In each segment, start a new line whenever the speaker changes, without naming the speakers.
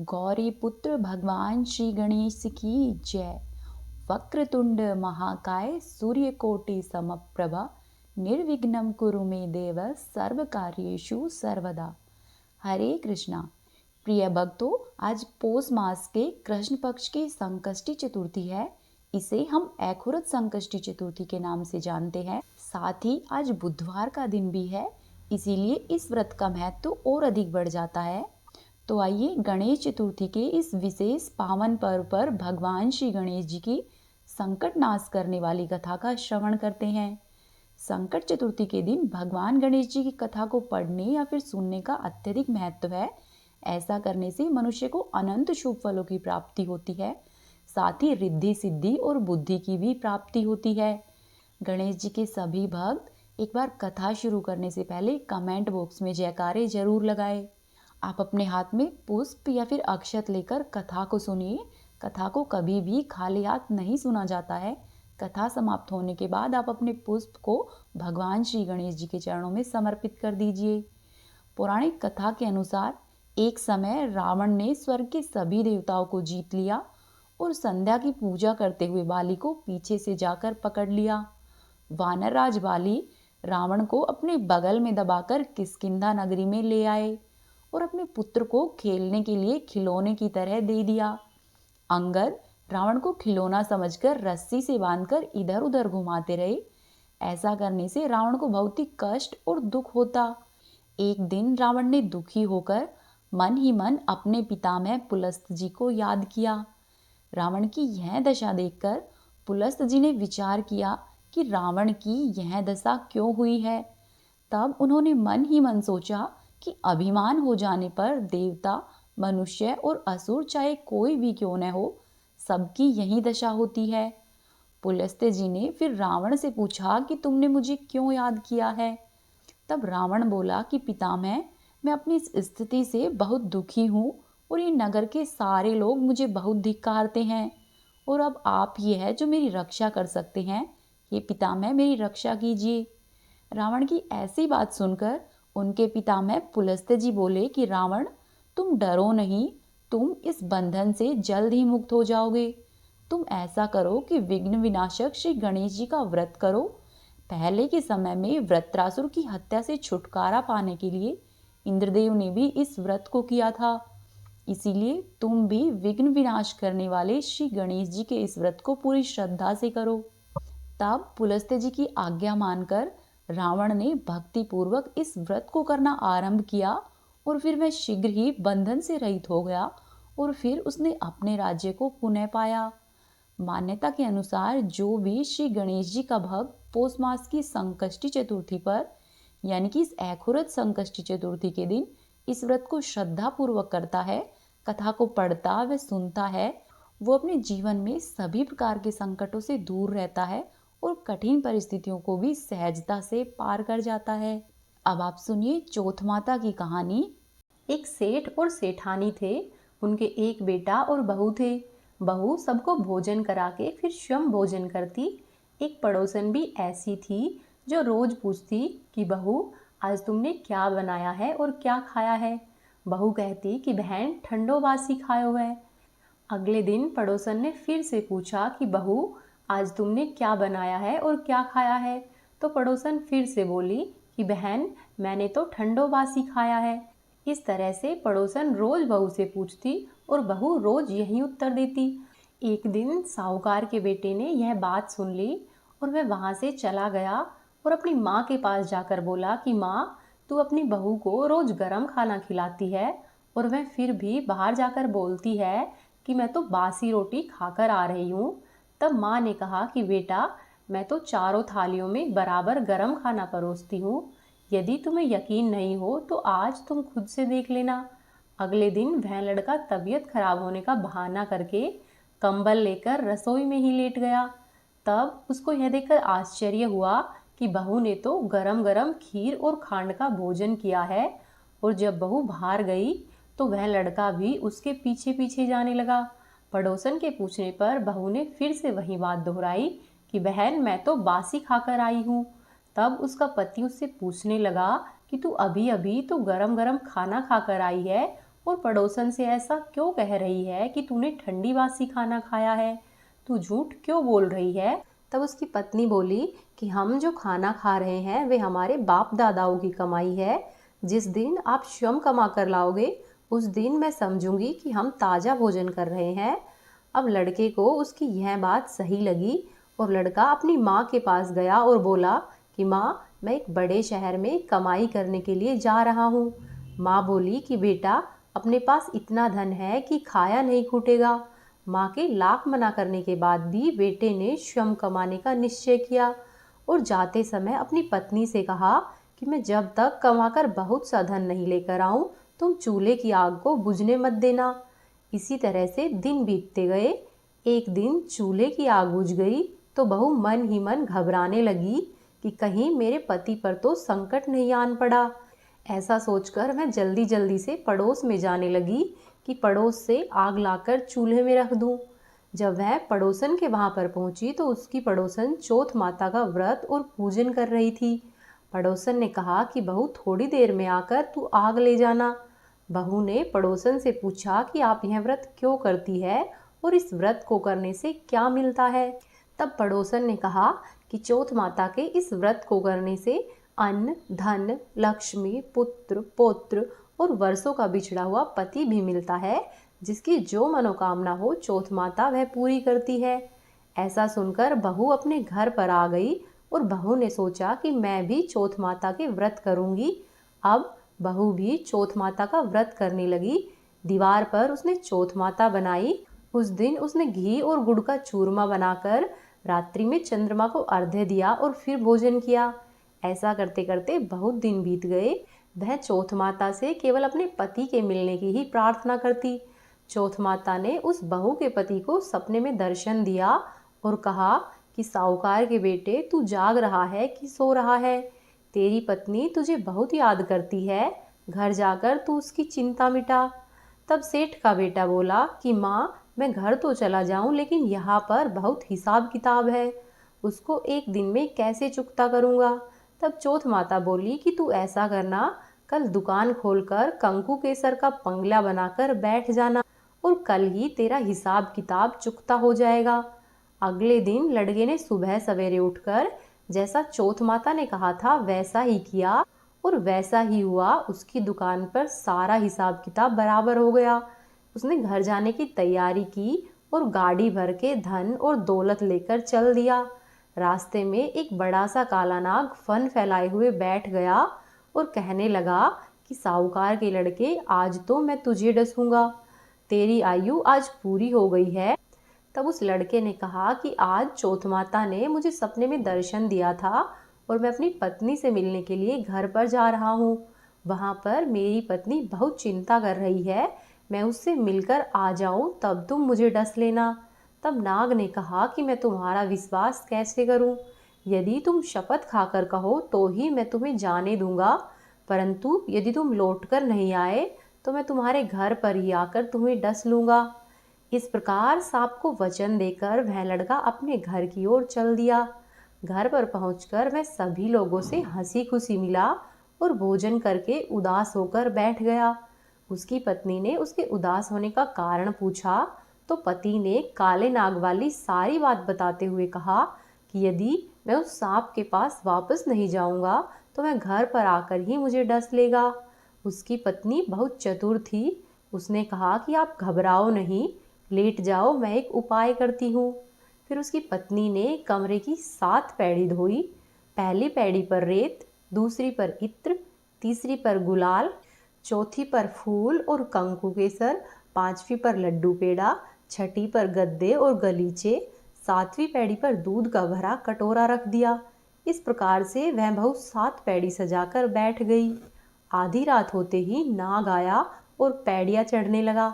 गौरी पुत्र भगवान श्री गणेश की जय। वक्रतुंड महाकाय सूर्यकोटि समप्रभा निर्विघ्नं कुरु मे देव सर्व कार्येषु सर्वदा। हरे कृष्णा। प्रिय भक्तों, आज पौष मास के कृष्ण पक्ष की संकष्टी चतुर्थी है। इसे हम एखुरत संकष्टी चतुर्थी के नाम से जानते हैं। साथ ही आज बुधवार का दिन भी है, इसीलिए इस व्रत का महत्व और अधिक बढ़ जाता है। तो आइए गणेश चतुर्थी के इस विशेष पावन पर्व पर भगवान श्री गणेश जी की संकट नाश करने वाली कथा का श्रवण करते हैं। संकट चतुर्थी के दिन भगवान गणेश जी की कथा को पढ़ने या फिर सुनने का अत्यधिक महत्व है। ऐसा करने से मनुष्य को अनंत शुभ फलों की प्राप्ति होती है। साथ ही रिद्धि सिद्धि और बुद्धि की भी प्राप्ति होती है। गणेश जी के सभी भक्त एक बार कथा शुरू करने से पहले कमेंट बॉक्स में जयकारे जरूर लगाएं। आप अपने हाथ में पुष्प या फिर अक्षत लेकर कथा को सुनिए। कथा को कभी भी खाली हाथ नहीं सुना जाता है। कथा समाप्त होने के बाद आप अपने पुष्प को भगवान श्री गणेश जी के चरणों में समर्पित कर दीजिए। पौराणिक कथा के अनुसार एक समय रावण ने स्वर्ग के सभी देवताओं को जीत लिया और संध्या की पूजा करते हुए बाली को पीछे से जाकर पकड़ लिया। वानर राज बाली रावण को अपने बगल में दबाकर किष्किंधा नगरी में ले आए और अपने पुत्र को खेलने के लिए खिलौने की तरह दे दिया। अंगद रावण को खिलौना समझकर रस्सी से बांधकर इधर उधर घुमाते रहे। ऐसा करने से रावण को बहुत ही कष्ट और दुख होता। एक दिन रावण ने दुखी होकर मन ही मन अपने पितामह पुलस्त जी को याद किया। रावण की यह दशा देखकर पुलस्त जी ने विचार किया कि रावण की यह दशा क्यों हुई है। तब उन्होंने मन ही मन सोचा कि अभिमान हो जाने पर देवता, मनुष्य और असुर चाहे कोई भी क्यों न हो, सबकी यही दशा होती है। पुलस्त्य जी ने फिर रावण से पूछा कि तुमने मुझे क्यों याद किया है। तब रावण बोला कि पितामह, मैं अपनी इस स्थिति से बहुत दुखी हूँ और ये नगर के सारे लोग मुझे बहुत धिक्कारते हैं और अब आप ही है जो मेरी रक्षा कर सकते हैं। ये पितामह मेरी रक्षा कीजिए। रावण की ऐसी बात सुनकर उनके पितामह पुलस्त्य जी बोले कि रावण, तुम डरो नहीं, तुम इस बंधन से जल्द ही मुक्त हो जाओगे। तुम ऐसा करो कि विघ्न विनाशक श्री गणेश जी का व्रत करो। पहले के समय में वृत्रासुर की हत्या से छुटकारा पाने के लिए इंद्रदेव ने भी इस व्रत को किया था। इसीलिए तुम भी विघ्न विनाश करने वाले श्री गणेश जी के इस व्रत को पूरी श्रद्धा से करो। तब पुलस्त्य जी की आज्ञा मानकर रावण ने भक्ति पूर्वक इस व्रत को करना आरंभ किया और फिर वह शीघ्र ही बंधन से रहित हो गया और फिर उसने अपने राज्य को पुनः पाया। मान्यता के अनुसार जो भी श्री गणेश जी का भक्त पौष मास की संकष्टी चतुर्थी पर यानी कि इस एखुरत संकष्टी चतुर्थी के दिन इस व्रत को श्रद्धा पूर्वक करता है, कथा को पढ़ता व सुनता है, वो अपने जीवन में सभी प्रकार के संकटों से दूर रहता है और कठिन परिस्थितियों को भी सहजता से पार कर जाता है। अब आप सुनिए चौथ माता की कहानी।
एक सेठ और सेठानी थे। उनके एक बेटा और बहू थे। बहू सबको भोजन करा के फिर स्वयं भोजन करती। एक पड़ोसन भी ऐसी थी जो रोज पूछती कि बहू, आज तुमने क्या बनाया है और क्या खाया है। बहू कहती कि बहन, ठंडो बासी खायो है। अगले दिन पड़ोसन ने फिर से पूछा कि बहू, आज तुमने क्या बनाया है और क्या खाया है। तो पड़ोसन फिर से बोली कि बहन, मैंने तो ठंडो बासी खाया है। इस तरह से पड़ोसन रोज बहू से पूछती और बहू रोज यही उत्तर देती। एक दिन साहूकार के बेटे ने यह बात सुन ली और वह वहां से चला गया और अपनी माँ के पास जाकर बोला कि माँ, तू अपनी बहू को रोज गरम खाना खिलाती है और वह फिर भी बाहर जाकर बोलती है कि मैं तो बासी रोटी खाकर आ रही हूँ। तब माँ ने कहा कि बेटा, मैं तो चारों थालियों में बराबर गरम खाना परोसती हूँ। यदि तुम्हें यकीन नहीं हो तो आज तुम खुद से देख लेना। अगले दिन वह लड़का तबीयत खराब होने का बहाना करके कंबल लेकर रसोई में ही लेट गया। तब उसको यह देखकर आश्चर्य हुआ कि बहू ने तो गरम गरम खीर और खांड का भोजन किया है। और जब बहू बाहर गई तो वह लड़का भी उसके पीछे पीछे जाने लगा। पड़ोसन के पूछने पर बहू ने फिर से वही बात दोहराई कि बहन, मैं तो बासी खाकर आई हूँ। तब उसका पति उससे पूछने लगा कि तू अभी अभी तो गरम गरम खाना खाकर आई है और पड़ोसन से ऐसा क्यों कह रही है कि तूने ठंडी बासी खाना खाया है? तू झूठ क्यों बोल रही है? तब उसकी पत्नी बोली कि हम जो खाना खा रहे हैं वे हमारे बाप दादाओं की कमाई है। जिस दिन आप स्वयं कमा कर लाओगे उस दिन मैं समझूंगी कि हम ताज़ा भोजन कर रहे हैं। अब लड़के को उसकी यह बात सही लगी और लड़का अपनी माँ के पास गया और बोला कि माँ, मैं एक बड़े शहर में कमाई करने के लिए जा रहा हूँ। माँ बोली कि बेटा, अपने पास इतना धन है कि खाया नहीं छूटेगा। माँ के लाख मना करने के बाद भी बेटे ने स्वयं कमाने का निश्चय किया और जाते समय अपनी पत्नी से कहा कि मैं जब तक कमाकर बहुत सा धन नहीं लेकर आऊं तुम चूल्हे की आग को बुझने मत देना। इसी तरह से दिन बीतते गए। एक दिन चूल्हे की आग बुझ गई तो बहू मन ही मन घबराने लगी कि कहीं मेरे पति पर तो संकट नहीं आन पड़ा। ऐसा सोचकर मैं जल्दी जल्दी से पड़ोस में जाने लगी कि पड़ोस से आग लाकर चूल्हे में रख दूं। जब वह पड़ोसन के वहां पर पहुंची तो उसकी पड़ोसन चौथ माता का व्रत और पूजन कर रही थी। पड़ोसन ने कहा कि बहू, थोड़ी देर में आकर तू आग ले जाना। बहू ने पड़ोसन से पूछा कि आप यह व्रत क्यों करती है और इस व्रत को करने से क्या मिलता है। तब पड़ोसन ने कहा कि चौथ माता के इस व्रत को करने से अन्न, धन, लक्ष्मी, पुत्र, पौत्र और वर्षों का बिछड़ा हुआ पति भी मिलता है। जिसकी जो मनोकामना हो चौथ माता वह पूरी करती है। ऐसा सुनकर बहू अपने घर पर आ गई और बहू ने सोचा कि मैं भी चौथ माता के व्रत करूंगी। अब बहू भी चौथ माता का व्रत करने लगी। दीवार पर उसने चौथ माता बनाई। उस दिन उसने घी और गुड़ का चूरमा बनाकर रात्रि में चंद्रमा को अर्घ्य दिया और फिर भोजन किया। ऐसा करते करते बहुत दिन बीत गए। वह चौथ माता से केवल अपने पति के मिलने की ही प्रार्थना करती। चौथ माता ने उस बहू के पति को सपने में दर्शन दिया और कहा कि साहूकार के बेटे, तू जाग रहा है कि सो रहा है? तेरी पत्नी तुझे बहुत याद करती है। घर जाकर तू उसकी चिंता मिटा। तब सेठ का बेटा बोला कि माँ, मैं घर तो चला जाऊं लेकिन यहाँ पर बहुत हिसाब किताब है, उसको एक दिन में कैसे चुकता करूँगा। तब चौथ माता बोली कि तू ऐसा करना, कल दुकान खोलकर कंकु केसर का पंगला बनाकर बैठ जाना और कल ही तेरा हिसाब किताब चुकता हो जाएगा। अगले दिन लड़के ने सुबह सवेरे उठकर जैसा चौथ माता ने कहा था वैसा ही किया और वैसा ही हुआ। उसकी दुकान पर सारा हिसाब किताब बराबर हो गया। उसने घर जाने की तैयारी की और गाड़ी भर के धन और दौलत लेकर चल दिया। रास्ते में एक बड़ा सा काला नाग फन फैलाए हुए बैठ गया और कहने लगा कि साहूकार के लड़के, आज तो मैं तुझे डसूंगा, तेरी आयु आज पूरी हो गई है। तब उस लड़के ने कहा कि आज चौथ माता ने मुझे सपने में दर्शन दिया था और मैं अपनी पत्नी से मिलने के लिए घर पर जा रहा हूँ। वहाँ पर मेरी पत्नी बहुत चिंता कर रही है, मैं उससे मिलकर आ जाऊँ तब तुम मुझे डस लेना। तब नाग ने कहा कि मैं तुम्हारा विश्वास कैसे करूं? यदि तुम शपथ खाकर कहो तो ही मैं तुम्हें जाने दूंगा, परंतु यदि तुम लौटकर नहीं आए तो मैं तुम्हारे घर पर ही आकर तुम्हें डस लूंगा। इस प्रकार सांप को वचन देकर वह लड़का अपने घर की ओर चल दिया। घर पर पहुंचकर वह सभी लोगों से हंसी खुशी मिला और भोजन करके उदास होकर बैठ गया। उसकी पत्नी ने उसके उदास होने का कारण पूछा तो पति ने काले नाग वाली सारी बात बताते हुए कहा कि यदि मैं उस सांप के पास वापस नहीं जाऊंगा तो वह घर पर आकर ही मुझे डस लेगा। उसकी पत्नी बहुत चतुर थी। उसने कहा कि आप घबराओ नहीं, लेट जाओ, मैं एक उपाय करती हूँ। फिर उसकी पत्नी ने कमरे की 7 पैड़ी धोई। पहली पैड़ी पर रेत, दूसरी पर इत्र, तीसरी पर गुलाल, चौथी पर फूल और कंकु केसर, पांचवी पर लड्डू पेड़ा, छठी पर गद्दे और गलीचे, 7वीं पैड़ी पर दूध का भरा कटोरा रख दिया। इस प्रकार से वह बहू 7 पैड़ी सजाकर बैठ गई। आधी रात होते ही नाग आया और पैड़ियाँ चढ़ने लगा।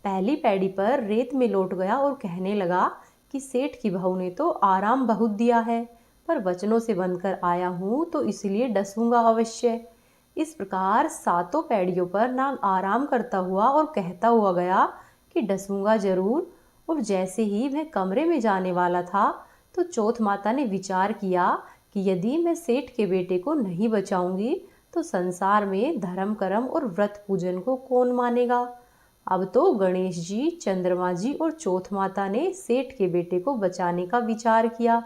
पहली पैड़ी पर रेत में लौट गया और कहने लगा कि सेठ की बहू ने तो आराम बहुत दिया है, पर वचनों से बनकर आया हूँ तो इसलिए डसूंगा अवश्य। इस प्रकार 7 पैड़ियों पर नाग आराम करता हुआ और कहता हुआ गया कि डसूंगा जरूर। और जैसे ही वह कमरे में जाने वाला था तो चौथ माता ने विचार किया कि यदि मैं सेठ के बेटे को नहीं बचाऊंगी तो संसार में धर्म कर्म और व्रत पूजन को कौन मानेगा। अब तो गणेश जी, चंद्रमा जी और चौथ माता ने सेठ के बेटे को बचाने का विचार किया।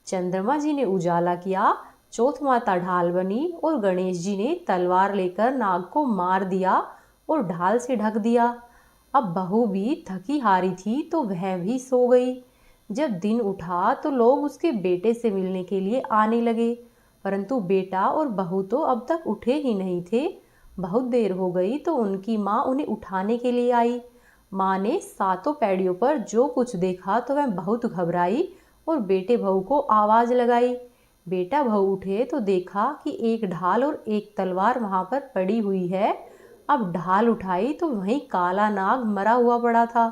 चंद्रमा जी ने उजाला किया, चौथ माता ढाल बनी और गणेश जी ने तलवार लेकर नाग को मार दिया और ढाल से ढक दिया। अब बहू भी थकी हारी थी तो वह भी सो गई। जब दिन उठा तो लोग उसके बेटे से मिलने के लिए आने लगे, परंतु बेटा और बहू तो अब तक उठे ही नहीं थे। बहुत देर हो गई तो उनकी माँ उन्हें उठाने के लिए आई। माँ ने सातों पैड़ियों पर जो कुछ देखा तो वह बहुत घबराई और बेटे बहू को आवाज लगाई। बेटा बहू उठे तो देखा कि एक ढाल और एक तलवार वहां पर पड़ी हुई है। अब ढाल उठाई तो वहीं काला नाग मरा हुआ पड़ा था।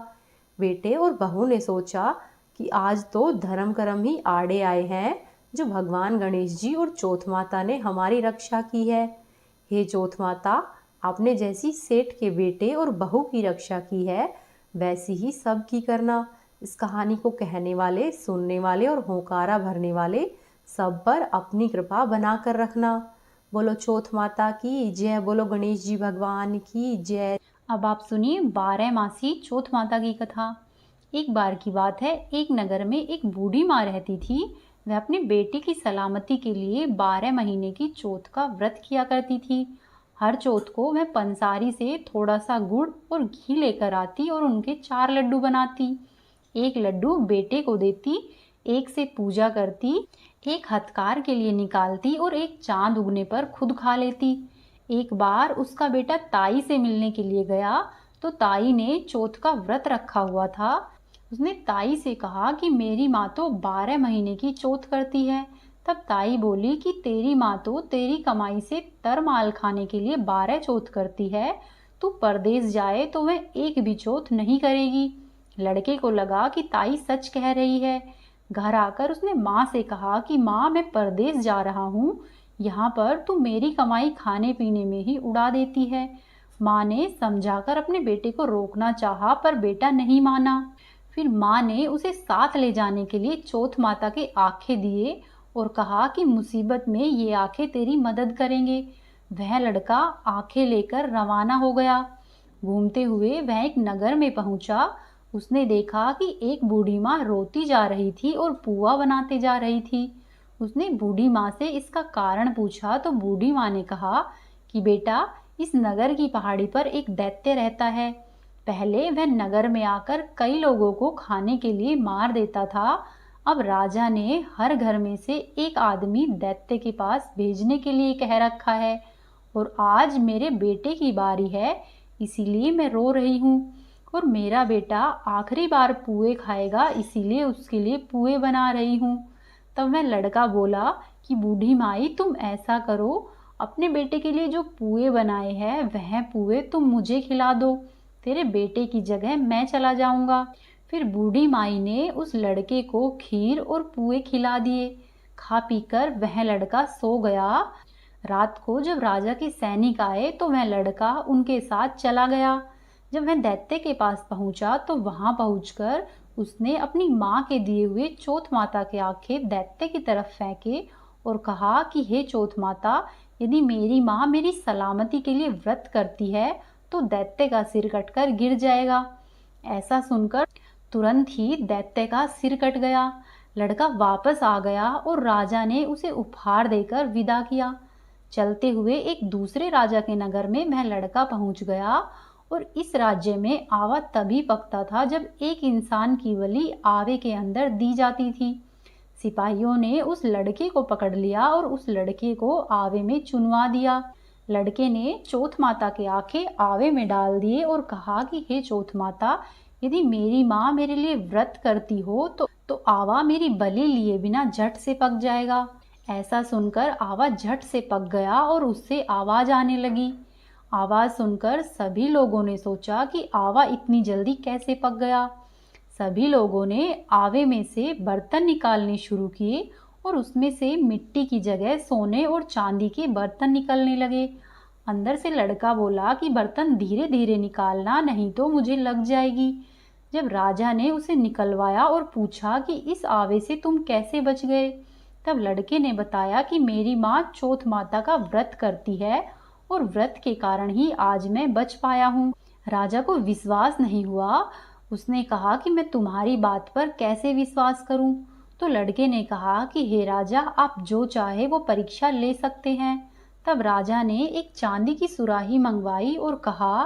बेटे और बहू ने सोचा कि आज तो धर्म कर्म ही आड़े आए हैं, जो भगवान गणेश जी और चौथ माता ने हमारी रक्षा की है। हे चौथ माता, आपने जैसी सेठ के बेटे और बहू की रक्षा की है, वैसी ही सब की करना। इस कहानी को कहने वाले, सुनने वाले और होकारा भरने वाले सब पर अपनी कृपा बनाकर रखना। बोलो चौथ माता की जय, बोलो गणेश जी भगवान की जय।
अब आप सुनिए 12 मासी चौथ माता की कथा। एक बार की बात है, एक नगर में एक बूढ़ी माँ रहती थी। वह अपने बेटे की सलामती के लिए 12 महीने की चौथ का व्रत किया करती थी। हर चौथ को वह पंसारी से थोड़ा सा गुड़ और घी लेकर आती और उनके 4 लड्डू बनाती। एक लड्डू बेटे को देती, एक से पूजा करती, एक हथकार के लिए निकालती और एक चांद उगने पर खुद खा लेती। एक बार उसका बेटा ताई से मिलने के लिए गया तो ताई ने चौथ का व्रत रखा हुआ था। उसने ताई से कहा कि मेरी माँ तो 12 महीने की चौथ करती है। तब ताई बोली कि तेरी माँ तो तेरी कमाई से तरमाल खाने के लिए 12 चौथ करती है, तू परदेश जाए तो वह एक भी चौथ नहीं करेगी। लड़के को लगा कि ताई सच कह रही है। घर आकर उसने माँ से कहा कि माँ, मैं परदेश जा रहा हूँ, यहाँ पर तू मेरी कमाई खाने पीने में ही उड़ा देती है। माँ ने समझाकर अपने बेटे को रोकना चाहा पर बेटा नहीं माना। फिर माँ ने उसे साथ ले जाने के लिए चौथ माता के आंखें दिए और कहा कि मुसीबत में ये आंखें तेरी मदद करेंगे। वह लड़का आंखें लेकर रवाना हो गया। घूमते हुए वह एक नगर में पहुंचा। उसने देखा कि एक बूढ़ी माँ रोती जा रही थी और पुआ बनाते जा रही थी। उसने बूढ़ी माँ से इसका कारण पूछा तो बूढ़ी माँ ने कहा कि बेटा, इस नगर की पहाड़ी पर एक दैत्य रहता है। पहले वह नगर में आकर कई लोगों को खाने के लिए मार देता था। अब राजा ने हर घर में से एक आदमी दैत्य के पास भेजने के लिए कह रखा है और आज मेरे बेटे की बारी है, इसीलिए मैं रो रही हूँ। और मेरा बेटा आखिरी बार पुए खाएगा, इसीलिए उसके लिए पुए बना रही हूँ। तब वह लड़का बोला कि बूढ़ी माई, तुम ऐसा करो, अपने बेटे के लिए जो पुए बनाए हैं वह पुए तुम मुझे खिला दो, तेरे बेटे की जगह मैं चला जाऊंगा। फिर बूढ़ी माई ने उस लड़के को खीर और पुए खिला दिए। खा पीकर वह लड़का सो गया। रात को जब राजा के सैनिक आए तो वह लड़का उनके साथ चला गया। जब वह दैत्य के पास पहुंचा तो वहां पहुंचकर उसने अपनी माँ के दिए हुए चौथ माता के आंखें दैत्य की तरफ फेंके और कहा कि हे चौथ माता, यदि मेरी माँ मेरी सलामती के लिए व्रत करती है तो दैत्य का सिर कटकर गिर जाएगा। ऐसा सुनकर तुरंत ही दैत्य का सिर कट गया। लड़का वापस आ गया और राजा ने उसे उपहार देकर विदा किया। चलते हुए एक दूसरे राजा के नगर में वह लड़का पहुंच गया और इस राज्य में आवा तभी पकता था जब एक इंसान की बलि आवे के अंदर दी जाती थी। सिपाहियों ने उस लड़के को पकड़ लिया और उस लड़के को आवे में चुनवा दिया। लड़के ने चौथ माता के आंखें आवे में डाल दिए और कहा कि हे चौथ माता, यदि मेरी माँ मेरे लिए व्रत करती हो तो आवा मेरी बलि लिए बिना झट से पक जाएगा। ऐसा सुनकर आवा झट से पक गया और उससे आवाज आने लगी। आवाज सुनकर सभी लोगों ने सोचा कि आवा इतनी जल्दी कैसे पक गया। सभी लोगों ने आवे में से बर्तन निकालने शुरू किए और उसमें से मिट्टी की जगह सोने और चांदी के बर्तन निकलने लगे। अंदर से लड़का बोला कि बर्तन धीरे धीरे निकालना, नहीं तो मुझे लग जाएगी। जब राजा ने उसे निकलवाया और पूछा कि इस आवे से तुम कैसे बच गए, तब लड़के ने बताया कि मेरी माँ चौथ माता का व्रत करती है और व्रत के कारण ही आज मैं बच पाया हूँ।
राजा को विश्वास नहीं हुआ। उसने कहा कि मैं तुम्हारी बात पर कैसे विश्वास करूं? तो लड़के ने कहा कि हे राजा, आप जो चाहे वो परीक्षा ले सकते हैं। तब राजा ने एक चांदी की सुराही मंगवाई और कहा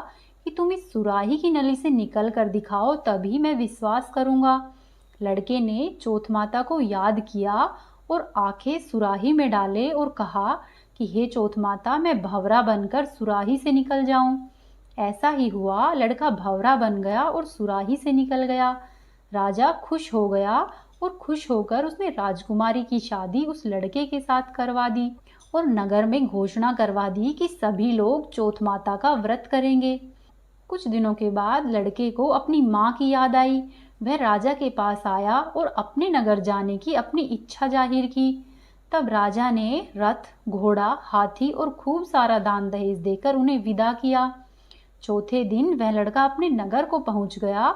कि तुम इस सुराही की नली से निकल कर दिखाओ, तभी मैं विश्वास करूंगा। लड़के ने चौथ माता को याद किया और आंखें सुराही में डाले और कहा कि हे चौथ माता, मैं भंवरा बनकर सुराही से निकल जाऊं। ऐसा ही हुआ, लड़का भंवरा बन गया और सुराही से निकल गया। राजा खुश हो गया और खुश होकर उसने राजकुमारी की शादी उस लड़के के साथ करवा दी और नगर में घोषणा करवा दी कि सभी लोग चौथ माता का व्रत करेंगे। कुछ दिनों के बाद लड़के को अपनी माँ की याद आई। वह राजा के पास आया और अपने नगर जाने की अपनी इच्छा जाहिर की। तब राजा ने रथ, घोड़ा, हाथी और खूब सारा दान दहेज देकर उन्हें विदा किया। चौथे दिन वह लड़का अपने नगर को पहुंच गया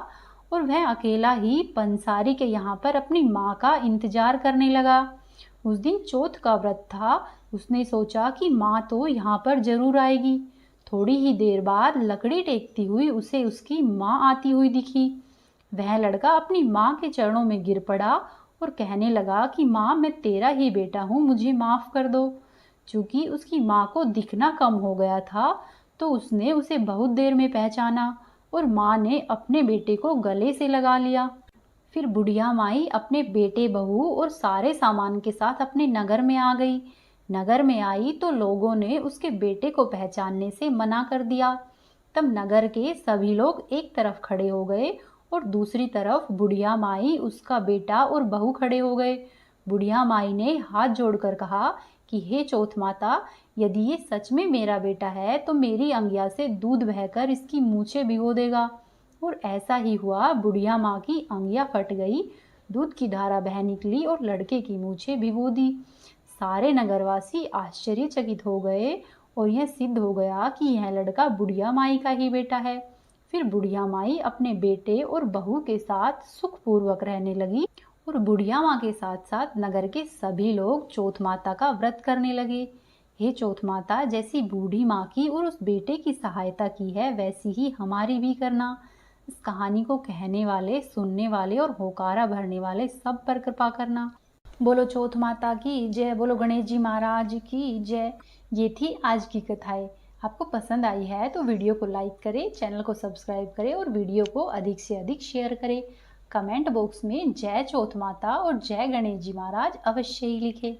और वह अकेला ही पंसारी के यहाँ पर अपनी माँ का इंतजार करने लगा। उस दिन चौथ का व्रत था। उसने सोचा कि माँ तो यहाँ पर जरूर आएगी। थोड़ी ही देर बाद लकड़ी टेकती हुई उसे उसकी माँ आती हुई दिखी। वह लड़का अपनी माँ के चरणों में गिर पड़ा और कहने लगा कि माँ, मैं तेरा ही बेटा हूँ, मुझे माफ कर दो। चूंकि उसकी माँ को दिखना कम हो गया था, तो उसने उसे बहुत देर में पहचाना और माँ ने अपने बेटे को गले से लगा लिया। फिर बुढ़िया माई अपने बेटे, बहू और सारे सामान के साथ अपने नगर में आ गई। नगर में आई तो लोगों ने उसके बेटे को पहचानने से मना कर दिया। तब नगर के सभी लोग एक तरफ खड़े हो गए और दूसरी तरफ बुढ़िया माई, उसका बेटा और बहू खड़े हो गए। बुढ़िया माई ने हाथ जोड़कर कहा कि हे चौथ माता, यदि ये सच में मेरा बेटा है तो मेरी अंगिया से दूध बहकर इसकी मूछें भिगो देगा। और ऐसा ही हुआ। बुढ़िया माँ की अंगिया फट गई, दूध की धारा बह निकली और लड़के की मूछें भिगो दी। सारे नगरवासी आश्चर्यचकित हो गए और यह सिद्ध हो गया कि यह लड़का बुढ़िया माई का ही बेटा है। फिर बुढ़िया माई अपने बेटे और बहू के साथ सुखपूर्वक रहने लगी और बुढ़िया माँ के साथ साथ नगर के सभी लोग चौथ माता का व्रत करने लगे। हे चौथ माता, जैसी बूढ़ी माँ की और उस बेटे की सहायता की है, वैसी ही हमारी भी करना। इस कहानी को कहने वाले, सुनने वाले और होकारा भरने वाले सब पर कृपा करना। बोलो चौथ माता की जय, बोलो गणेश जी महाराज की जय। ये थी आज की कथाएं। आपको पसंद आई है तो वीडियो को लाइक करें, चैनल को सब्सक्राइब करें और वीडियो को अधिक से अधिक शेयर करें। कमेंट बॉक्स में जय चौथ माता और जय गणेश जी महाराज अवश्य ही लिखें।